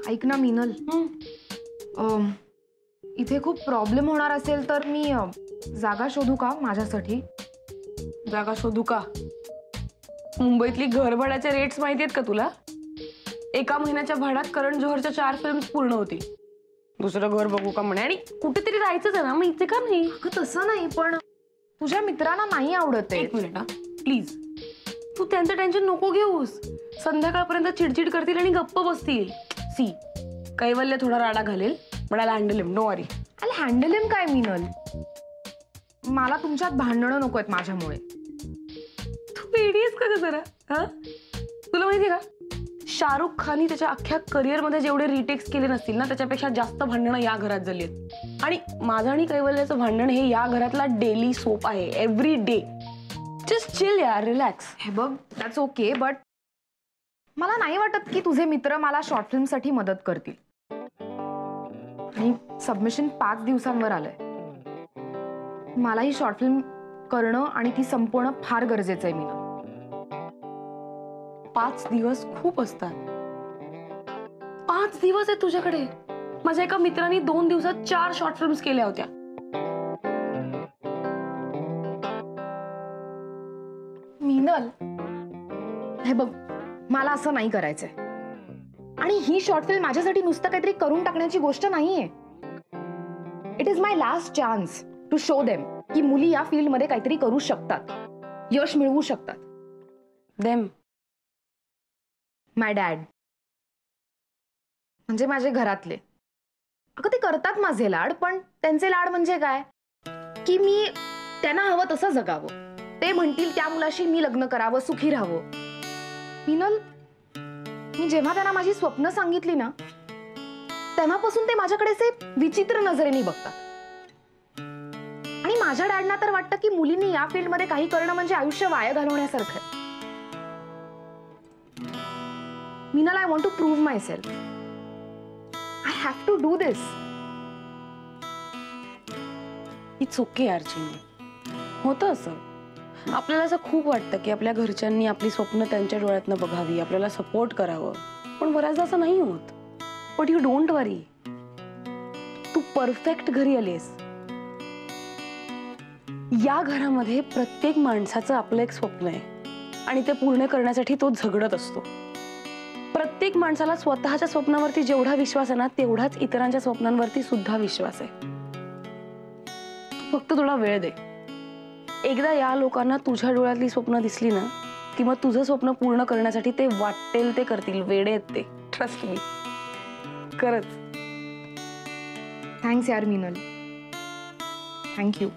ऐक ना मिनल, इथे खूप प्रॉब्लेम होणार असेल तर मी जागा शोधू का माझ्यासाठी? जागा शोधू का? मुंबईतली घर भाड्याचे रेट्स माहिती आहेत का तुला? एका महिन्याच्या भाड्यात करण जोहरच्या 4 फिल्म्स पूर्ण होतील. दुसरं घर बघू का म्हणे, आणि कुठेतरी राहायचंच आहे ना, मग इथे का नाही? तसं नाही, पण तुझ्या मित्रांना नाही आवडत आहे. एक मिनिट हा, प्लीज. तू त्यांचं टेन्शन नको घेऊस. संध्याकाळपर्यंत चिडचिड करतील आणि गप्प बसतील. सी, कैवल्य थोडा राडा घालेल, पण आला हँडल हिम, नो वरी. अरे हँडल हिम काय मिनल? मला तुमच्यात भांडणं नको आहेत माझ्यामुळे. तू वेडी आहेस का ग जरा? हा, तुला माहितीये का, शाहरुख खाननी त्याच्या अख्ख्या करिअर मध्ये जेवढे रिटेक्स केले नसतील ना, त्याच्यापेक्षा जास्त भांडणं या घरात झाली आहेत. आणि माझं आणि कैवल्याचं भांडण हे या घरातला डेली सोप आहे, एव्हरी डे. जस्ट चिल यार, रिलॅक्स. हे बघ, दॅट्स ओके, बट मला नाही वाटत की तुझे मित्र मला शॉर्ट फिल्म साठी मदत करतील. आणि सबमिशन 5 दिवसांवर आलंय. मला ही शॉर्ट फिल्म करणं आणि ती संपवणं फार गरजेचं आहे मीना. 5 दिवस खूप असतात. 5 दिवस आहे तुझ्याकडे. माझ्या एका मित्राने 2 दिवसात 4 शॉर्ट फिल्म्स केल्या होत्या. मीनल, हे बघ, मला असं नाही करायचंय. आणि ही शॉर्ट फिल्म माझ्यासाठी नुसतं काहीतरी करून टाकण्याची गोष्ट नाहीये. It is my last chance to show them की मुली या फील्ड मध्ये काहीतरी करू शकतात, यश मिळवू शकतात. देम? माय डॅड, म्हणजे माझे घरातले. अगं ते करतात माझे लाड, पण त्यांचे लाड म्हणजे काय की मी त्यांना हवं तसं जगावं. ते म्हणतील त्या मुलाशी मी लग्न करावं, सुखी राहावं. मिनल, मी जेव्हा त्यांना माझी स्वप्न सांगितली ना, तेव्हापासून ते माझ्याकडेचे विचित्र नजरेने बघतात. आणि माझ्या डॅडना तर वाटतं की मुलींनी या फील्ड मध्ये काही करणं म्हणजे आयुष्य वाया घालवण्यासारखं. Meenal, I want to prove myself. I have to do this. It's okay यार चिनी. होतं असं. आपल्याला असं खूप वाटतं की आपल्या घरच्यांनी आपली स्वप्न त्यांच्या डोळ्यातनं बघावी, आपल्याला सपोर्ट करावं, पण बऱ्याचदा असं नाही होत. बट यू डोंट वरी, तू परफेक्ट घरी आलीस. या घरामध्ये प्रत्येक माणसाचं आपलं एक स्वप्न आहे आणि ते पूर्ण करण्यासाठी तो झगडत असतो. प्रत्येक माणसाला स्वतःच्या स्वप्नावरती जेवढा विश्वास आहे ना, तेवढाच इतरांच्या स्वप्नांवरती सुद्धा विश्वास आहे. फक्त थोडा वेळ दे. एकदा या लोकांना तुझ्या डोळ्यातली स्वप्न दिसली ना, की मग तुझं स्वप्न पूर्ण करण्यासाठी ते वाटेल ते करतील. वेडे आहेत ते, ट्रस्ट मी. खरंच. थँक्स यार मीनल, थँक्यू.